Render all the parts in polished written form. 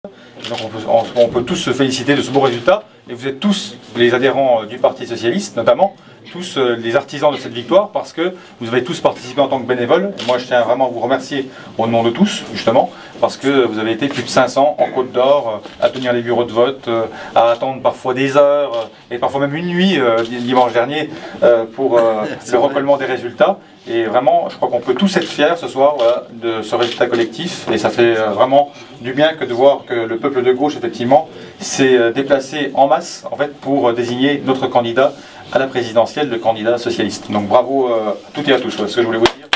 Donc on peut tous se féliciter de ce beau résultat, et vous êtes tous les adhérents du Parti Socialiste, notamment, tous les artisans de cette victoire, parce que vous avez tous participé en tant que bénévoles. Et moi je tiens vraiment à vous remercier au nom de tous, justement, parce que vous avez été plus de 500 en Côte d'Or, à tenir les bureaux de vote, à attendre parfois des heures, et parfois même une nuit, dimanche dernier, pour le recollement des résultats. Et vraiment, je crois qu'on peut tous être fiers ce soir, voilà, de ce résultat collectif. Et ça fait vraiment du bien que de voir que le peuple de gauche, effectivement, s'est déplacé en masse, en fait, pour désigner notre candidat à la présidentielle, le candidat socialiste. Donc bravo à toutes et à tous, c'est ce que je voulais vous dire.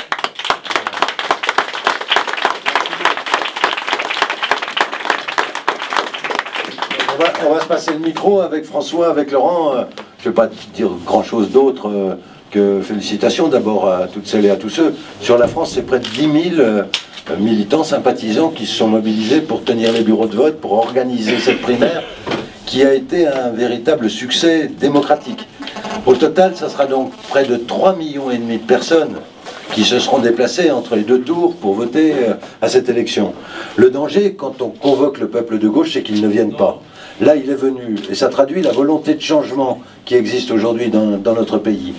On va se passer le micro avec François, avec Laurent. Je ne vais pas dire grand-chose d'autre que félicitations d'abord à toutes celles et à tous ceux. Sur la France, c'est près de 10 000 militants, sympathisants qui se sont mobilisés pour tenir les bureaux de vote, pour organiser cette primaire qui a été un véritable succès démocratique. Au total, ça sera donc près de 3,5 millions de personnes qui se seront déplacées entre les deux tours pour voter à cette élection. Le danger, quand on convoque le peuple de gauche, c'est qu'il ne vienne pas. Là, il est venu, et ça traduit la volonté de changement qui existe aujourd'hui dans notre pays.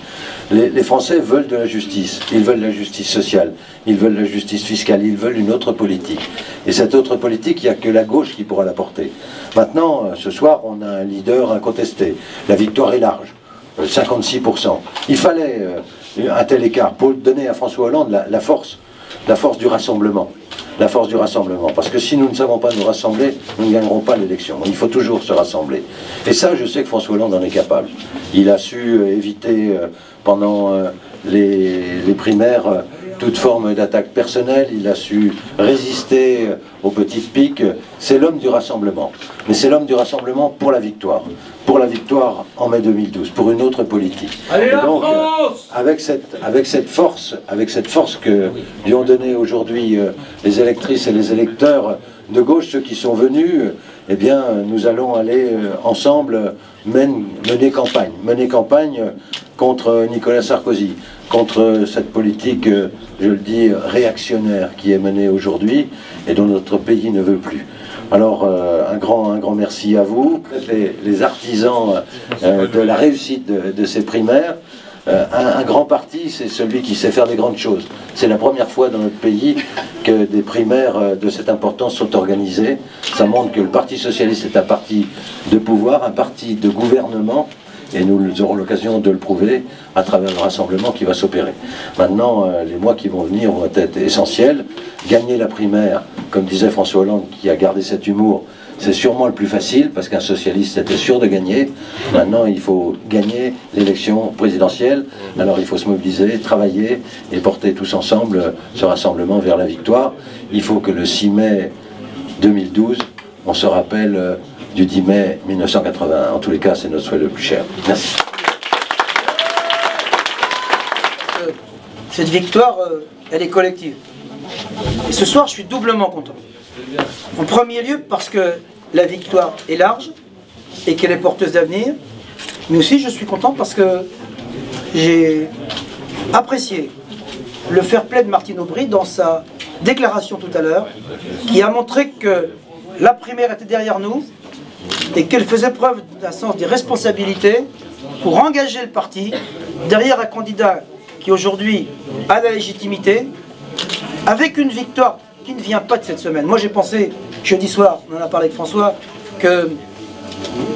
Les Français veulent de la justice, ils veulent la justice sociale, ils veulent la justice fiscale, ils veulent une autre politique. Et cette autre politique, il n'y a que la gauche qui pourra la porter. Maintenant, ce soir, on a un leader incontesté. La victoire est large, 56%. Il fallait un tel écart pour donner à François Hollande la force du rassemblement. La force du rassemblement. Parce que si nous ne savons pas nous rassembler, nous ne gagnerons pas l'élection. Il faut toujours se rassembler. Et ça, je sais que François Hollande en est capable. Il a su éviter pendant les primaires toute forme d'attaque personnelle. Il a su résister aux petites piques. C'est l'homme du rassemblement. Mais c'est l'homme du rassemblement pour la victoire. Pour la victoire en mai 2012, pour une autre politique. Allez, et donc, avec cette force que lui ont donné aujourd'hui les électrices et les électeurs de gauche, ceux qui sont venus, eh bien, nous allons aller ensemble mener campagne contre Nicolas Sarkozy, contre cette politique, je le dis, réactionnaire qui est menée aujourd'hui et dont notre pays ne veut plus. Alors, un grand merci à vous, les artisans de la réussite de ces primaires. Un grand parti, c'est celui qui sait faire des grandes choses. C'est la première fois dans notre pays que des primaires de cette importance sont organisées. Ça montre que le Parti Socialiste est un parti de pouvoir, un parti de gouvernement, et nous aurons l'occasion de le prouver à travers le rassemblement qui va s'opérer. Maintenant, les mois qui vont venir vont être essentiels. Gagner la primaire, comme disait François Hollande, qui a gardé cet humour, c'est sûrement le plus facile, parce qu'un socialiste était sûr de gagner. Maintenant, il faut gagner l'élection présidentielle. Alors il faut se mobiliser, travailler et porter tous ensemble ce rassemblement vers la victoire. Il faut que le 6 mai 2012, on se rappelle du 10 mai 1981. En tous les cas, c'est notre souhait le plus cher. Merci. Cette victoire, elle est collective. Et ce soir, je suis doublement content. En premier lieu, parce que la victoire est large et qu'elle est porteuse d'avenir. Mais aussi, je suis content parce que j'ai apprécié le fair-play de Martine Aubry dans sa déclaration tout à l'heure, qui a montré que la primaire était derrière nous et qu'elle faisait preuve d'un sens des responsabilités pour engager le parti derrière un candidat qui aujourd'hui a la légitimité, avec une victoire qui ne vient pas de cette semaine. Moi j'ai pensé, jeudi soir, on en a parlé avec François, que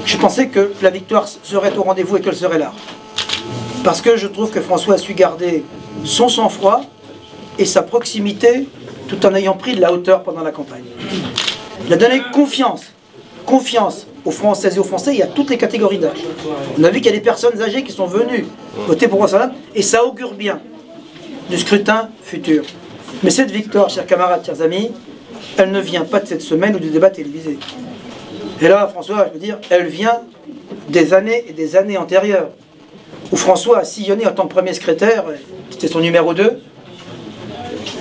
je pensais que la victoire serait au rendez-vous et qu'elle serait là. Parce que je trouve que François a su garder son sang-froid et sa proximité tout en ayant pris de la hauteur pendant la campagne. Il a donné confiance aux Françaises et aux Français et à toutes les catégories d'âge. On a vu qu'il y a des personnes âgées qui sont venues voter pour François Hollande et ça augure bien du scrutin futur. Mais cette victoire, chers camarades, chers amis, elle ne vient pas de cette semaine ou du débat télévisé. Et là, François, je veux dire, elle vient des années et des années antérieures, où François a sillonné en tant que premier secrétaire, c'était son numéro 2,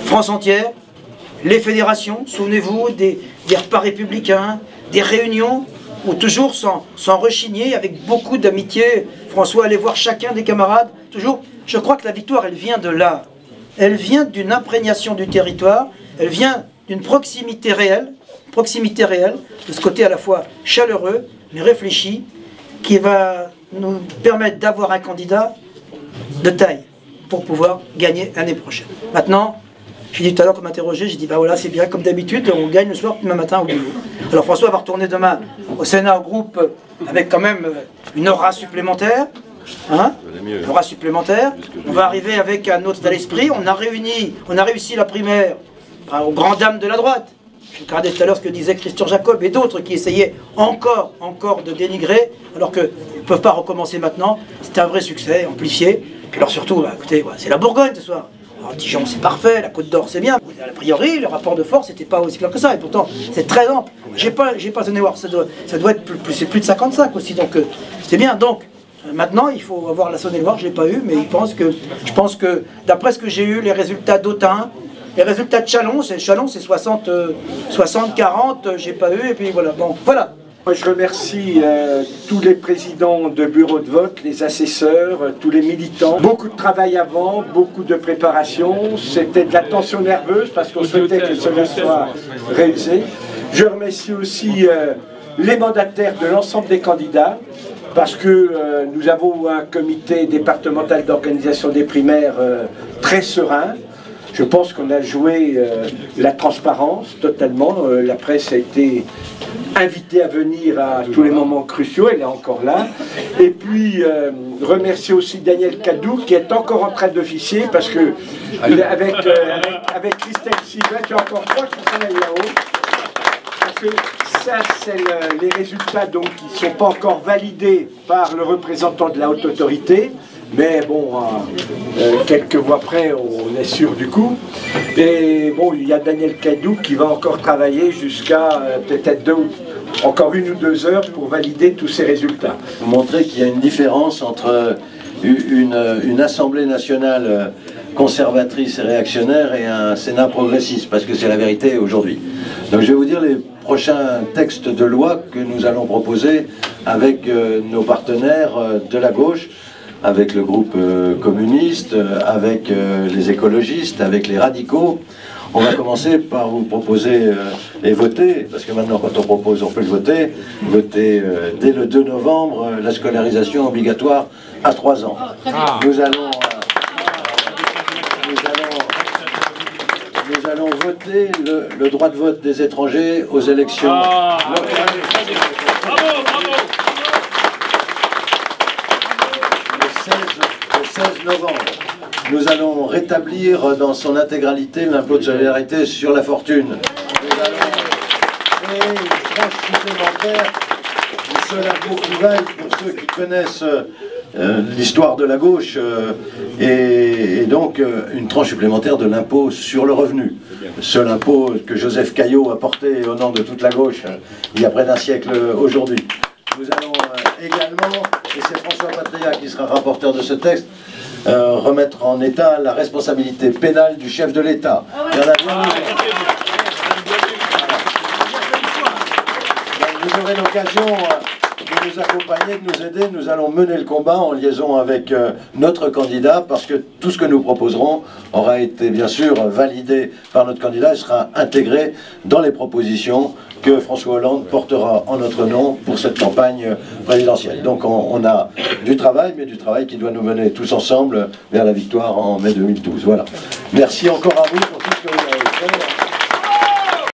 France entière, les fédérations, souvenez-vous, des repas républicains, des réunions, où toujours sans rechigner, avec beaucoup d'amitié, François allait voir chacun des camarades, toujours. Je crois que la victoire, elle vient de là. Elle vient d'une imprégnation du territoire, elle vient d'une proximité réelle, proximité réelle, de ce côté à la fois chaleureux, mais réfléchi, qui va nous permettre d'avoir un candidat de taille pour pouvoir gagner l'année prochaine. Maintenant, j'ai dit tout à l'heure qu'on m'interrogeait, j'ai dit bah voilà, c'est bien, comme d'habitude, on gagne le soir, demain matin au boulot. Alors François va retourner demain au Sénat, au groupe, avec quand même une aura supplémentaire. Hein, une aura supplémentaire. On va arriver avec un autre état d'esprit. On a réussi la primaire aux grandes dames de la droite. Je regardais tout à l'heure ce que disait Christian Jacob et d'autres qui essayaient encore de dénigrer, alors qu'ils ne peuvent pas recommencer maintenant. C'était un vrai succès, amplifié. Puis alors surtout, bah, écoutez, c'est la Bourgogne ce soir. Alors Dijon c'est parfait, la Côte d'Or c'est bien. A priori, le rapport de force n'était pas aussi clair que ça. Et pourtant, c'est très ample. J'ai pas donné voir, ça doit être plus de 55 aussi. Donc c'est bien. Donc maintenant, il faut avoir la Saône-et-Loire. Je l'ai pas eu, mais je pense que d'après ce que j'ai eu, les résultats d'Autun, les résultats de Châlons, c'est 60-40, j'ai pas eu, et puis voilà, bon, voilà. Moi, je remercie tous les présidents de bureaux de vote, les assesseurs, tous les militants. Beaucoup de travail avant, beaucoup de préparation. C'était de la tension nerveuse parce qu'on souhaitait que cela soit réalisé. Je remercie aussi les mandataires de l'ensemble des candidats parce que nous avons un comité départemental d'organisation des primaires très serein. Je pense qu'on a joué la transparence totalement. La presse a été invitée à venir à tous les moments cruciaux, elle est encore là. Et puis, remercier aussi Daniel Cadou qui est encore en train d'officier parce que avec Christelle Sylvain, qui est encore 3 qui travaillent là-haut. Parce que ça, c'est les résultats donc, qui ne sont pas encore validés par le représentant de la haute autorité. Mais bon, quelques mois après, on est sûr du coup. Et bon, il y a Daniel Cadou qui va encore travailler jusqu'à peut-être encore 1 ou 2 heures pour valider tous ces résultats. Montrer qu'il y a une différence entre une Assemblée nationale conservatrice et réactionnaire et un Sénat progressiste, parce que c'est la vérité aujourd'hui. Donc je vais vous dire les prochains textes de loi que nous allons proposer avec nos partenaires de la gauche, avec le groupe communiste, avec les écologistes, avec les radicaux. On va commencer par vous proposer et voter, parce que maintenant quand on propose on peut le voter, dès le 2 novembre la scolarisation obligatoire à 3 ans. Nous allons voter le droit de vote des étrangers aux élections locales. Le 16 novembre. Nous allons rétablir dans son intégralité l'impôt de solidarité sur la fortune. Nous allons créer une tranche supplémentaire du seul impôt qui vaille pour ceux qui connaissent l'histoire de la gauche et donc une tranche supplémentaire de l'impôt sur le revenu. Le seul impôt que Joseph Caillot a porté au nom de toute la gauche il y a près d'un siècle aujourd'hui. Nous allons également, et c'est François Patria qui sera rapporteur de ce texte, remettre en état la responsabilité pénale du chef de l'État. Il y en a bien besoin. Vous aurez l'occasion de nous accompagner, de nous aider. Nous allons mener le combat en liaison avec notre candidat, parce que tout ce que nous proposerons aura été bien sûr validé par notre candidat et sera intégré dans les propositions que François Hollande portera en notre nom pour cette campagne présidentielle. Donc on a du travail, mais du travail qui doit nous mener tous ensemble vers la victoire en mai 2012. Voilà. Merci encore à vous pour tout ce que vous avez fait.